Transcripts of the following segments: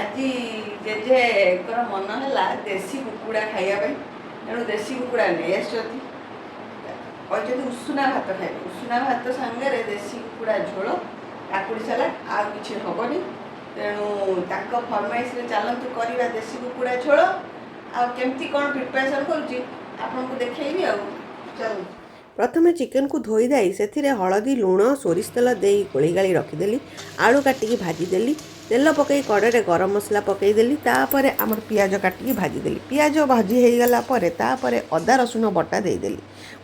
आज जेजेकर मन है देशी कुकुड़ा खाइबा तेणु देशी कुकुड़ा नहीं कहते उषुना भात खाए उषुना भात सांगे देशी कुकुड़ा झोल काकुड़ी सलाड आ कि हेनी तेणु फरमाइश चलतु करवा देशी कुकुड़ा झोल आमती कौन प्रिपरेसन कर देखी चल प्रथम चिकेन को धोई दाई से हलदी लुण सोरिष तेल दे गोली गाली रखीदेली आलू काटिकी भाजीदेली तेल पकई कड़े गरम मसला पकईदेली तापर आमर पियाज काटिकी भाजीदेली पियाज भाजी हो गलापर तापर अदा रसुण बटा देदेली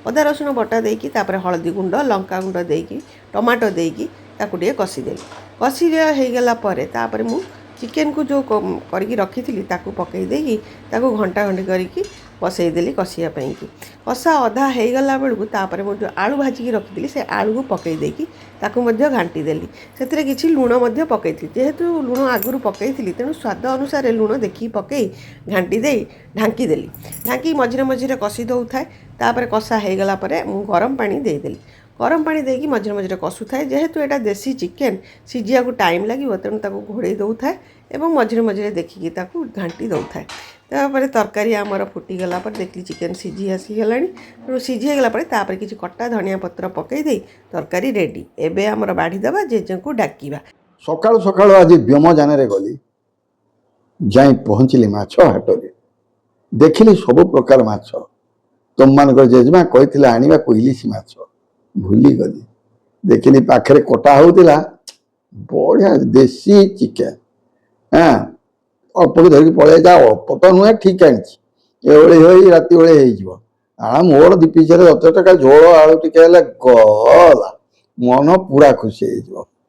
अदा रसुण बटा देकी तापर हलदी गुंड लंका गुंड देकी टमाटो देकी ताकू टे कषिदेली कषि हो गलापर तापर मु चिकेन को जो करके रखी थी ताकू पकई देकी ताकू घंटा घंटी करके बसईदेली कषापी कषा अधा हो गला बेलू तापर मुझे आलू भाजिकी रखी से आलू को पकई देकी ताकू घाटी देली से किसी लुण पकई जेहेतु लुण आगुरी पकई तेणु स्वाद अनुसार लुण देखी पकई घाटी दे ढांकी देली ढांकी मझे मझे कषि दौए तापर कषा हो गलापर मु गरम पानी देदेली गरम पानी देकी मझे मझे कसुए जेहेतु यहाँ देसी चिकेन सीझिया को टाइम लगे तेणु घोड़े दौए और मझे मझे देखिकी घाटी दौए तापर तरकारी आमर फुटीगला देखली चिकेन सीझी आसीगला तेणु सीझीगला किसी कटा धनिया पत्र पकईदे तरकारी रेडी एबे आमर बाढ़ीदेवा जेजे को डाकिबा सकाळु सकाळु आज व्योमयान गली जाई पहुँचली माछ हाट में देखिली सब प्रकार माछ तुम मान जेजेमा कही आने को इलिशी माछ भूली गली देखिली पाखे कटा होता बढ़िया देसी चिकेन हाँ अल्प की धरिक पड़े जा अल्प तो नुहे ठीक आनी राति बेले हो मोर दी पिछे 10 टका झोल आलू टिके गला मन पूरा खुशी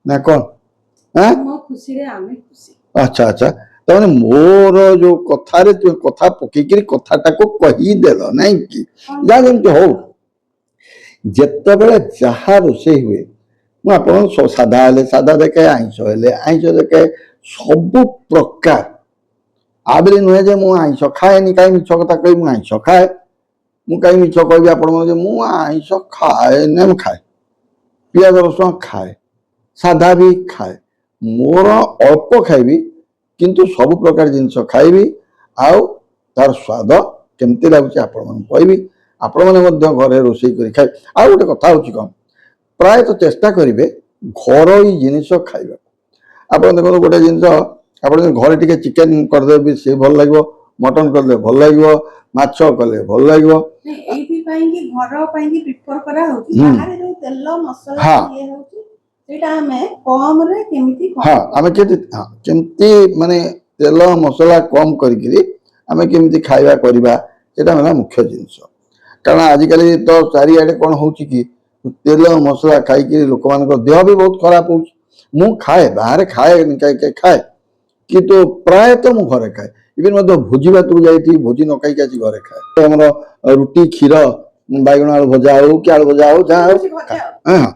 ना कौन अच्छा अच्छा तमें मोर जो कथारे तुम कथा पकईकि कथाटा को कहीदेल ना कि जहाँ जमी हो जिते बड़े जहाँ रोषे हुए मुझे साधा हेले साधा देखे आईष हेले आईष देखे सबु प्रकार आबे नुहे जे मु आईष खाएनी कहीं मिछ कथा कही मुझे आईष खाए मुझे कहीं मिछ कह आप आईष खाए ना खाए पियाज रसुण खाए साधा भी खाए मोर अल्प खाइबी किंतु सब प्रकार जिनस खाइबी आउ तार स्वाद केमती लगुच आपी आपण मैंने घरे रोषे कर खाए आ गोटे कथा हूँ कौन प्राय तो चेष्टा करेंगे घर जिनस खाइबा आप देखो गोटे जिनस आप घरे टी चिकेन करदे से भल लगे मटन करदे भल लगे माछ कले भल लगे हाँ आम केमती माने तेल मसला कम करके खाଇବା करवा सेटा मुख्य जिनस कारण आजिकल तो चारिआडे कौन हो तेल मसला खाई लोक मान देह भी बहुत खराब हो मु खाए बाहर खाए खाए कि तो प्राय तो मु घरे खाए इवन भोजी भात को जाइए भोजी न खाई आज घरे खाए आम रुटी क्षीर बैगण आलू भजा हो कि आलू भजा हो जहाँ हाँ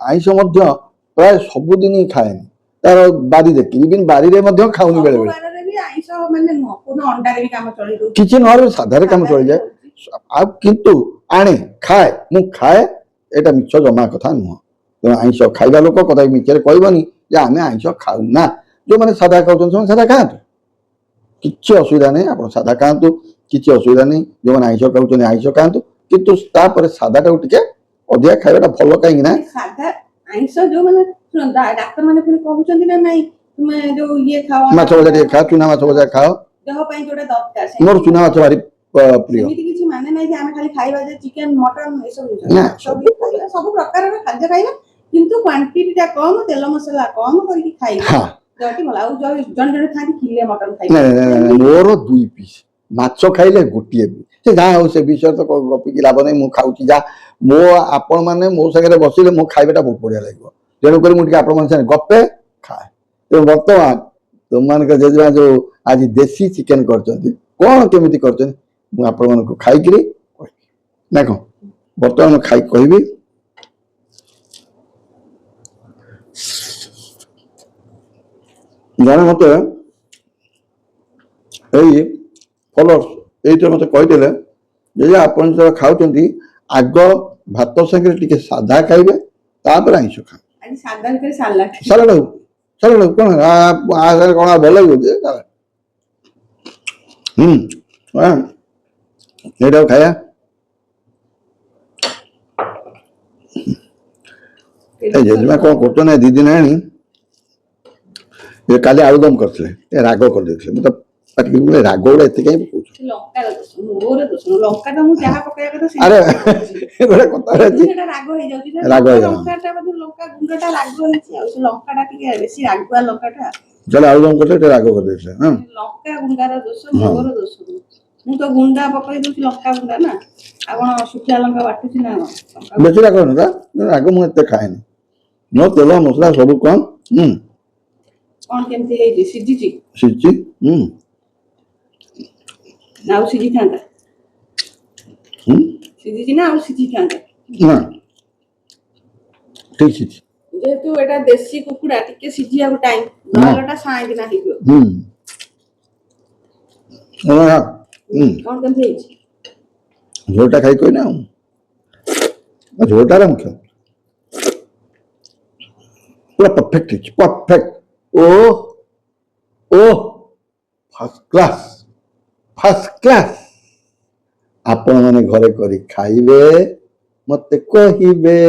आईष प्राय सबुदिन ही खाए तार बारी देखी इवन बारी खाऊनी बेले किसी न साधारे कम चल जाए किंतु आने खाए मु खाए एटा मिछ जमा कथा नुह तेना आईष खाइबा लोक कदा मिछरे कहबनी जे आमे आईष खाऊना जो मैंने सादा खाऊँ सादा खातु किसी असुविधा नहीं आप सादा खातु किसी असुविधा नहीं जो मैंने आईष खाऊँ आईष खातु किंतु सादा टा टे अधिका खाइबाटा भल कहीं माछ भजा टे खा चुना माछ भजा खाओ मोर चुना माछ भारी प्रिय माने नहीं कि खाली खाइबा जे चिकेन मटन ए सब प्रकार खाद्य खाइबा किंतु क्वांटिटी टा कम तेल मसला कम करके खाइबा हां जटी भला आ जन जन खाली किले मटन खाइबा नहीं मोर 2 पीस माछ खाइले गोटिए से जहाँ हो से विषय तो गपिकी लाभ नहीं मु खाऊची जा मो आपण माने मो संगे बसिले मो खाइबाटा बहुत बढ़िया लागो तेणु कर मुझे आपण मान गपे खाए तो वर्तमान तुम मान जेजेमा जो आज देसी चिकेन करछंती कौन केमिति करछंती मु आपण मान को खाई करी ना कौन वर्तमान खाई कहबी जाने मत फलोर्स ये मत कहीदे जे आप खाऊँ आग भात संगे टी साधा खाइबे तापर आईष खा सालाड हो ଚାଲ କଣ କଣ ଭଲ ଲାଗୁଛି ଏଇଟାକୁ ଖାଇବା। ଏ ଜେଜେମା କଣ କରୁଛ ନା 2 ଦିନ ହେଲାଣି ଏ କାଲି ଆଳୁଦମ କରିଥିଲେ ଏ ରାଗ କରିଦେଇଥିଲେ ମୁଁ ତ ପାଟିକି କହିଲି, ରାଗ ଗୁଡ଼ା ଏତେ କାହିଁ ପକଉଛୁ? ଲଙ୍କାର ଦୋଷ ମୋର ଦୋଷ ନୁହଁ। ଲଙ୍କାଟା ମୁଁ ଯାହା ପକେଇବା କଥା ଆରେ ସେଟା ଗୋଟେ କଥା ଅଛି ସେଟା ରାଗ ହେଇଯାଉଛି ନା। ରାଗ ହେଇଯାଉଛି। ଲଙ୍କାଟା ବୋଧେ ଲଙ୍କା ଗୁଣ୍ଡଟା ରାଗ ହେଇଛି ଆଉ ସେ ଲଙ୍କାଟା ଟିକେ ବେଶୀ ରାଗୁଆ ଲଙ୍କାଟା। ଚାଲ ଆଳୁଦମ କରିଥିଲେ ଟିକେ ରାଗ କରିଦେଇଥିଲେ ହଁ ଲଙ୍କା ଗୁଣ୍ଡାର ଦୋଷ ମୋର ଦୋଷ ନୁହଁ। ମୁଁ ତ ଗୁଣ୍ଡା ପକେଇ ଦଉଛି ଲଙ୍କା ଗୁଣ୍ଡା ନା ଆଉ କଣ ଶୁଖିଲା ଲଙ୍କା ବାଟୁଛି ନା କଣ? ବେଶୀ ରାଗ ନୁହଁ ରାଗ ମୁଁ ଏତେ ଖାଏନି ମୋ ତେଲ ମସଲା ସବୁ କମ କଣ କେମିତି ହେଇଛି ସିଝିଛି ସିଝିଛି ନା ଆଉ ସିଝିଥାନ୍ତା? ହୁଁ ସିଝିଛି ନା ଆଉ ସିଝିଥାନ୍ତା? ନା ଠିକ ସିଝିଛି। ଯେହେତୁ ଏଟା ଦେଶୀ କୁକୁଡ଼ା ଟିକେ ସିଝିବାକୁ ଟାଇମ ନହେଲେ ଏଟା ସାଇଁକିନା ହେଇଯିବ। କଣ କେମିତି ହେଇଛି? ଝୋଳଟା ଖାଇ କହିନା ଆଉ ଝୋଳଟାର ମୁଖ୍ୟ ପୁରା ପରଫେକ୍ଟ ହେଇଛି ପରଫେକ୍ଟ ଓ ଫାର୍ଷ୍ଟ କ୍ଲାସ୍ ଆପଣମାନେ ଘରେ କରି ଖାଇବେ ମତେ କହିବେ।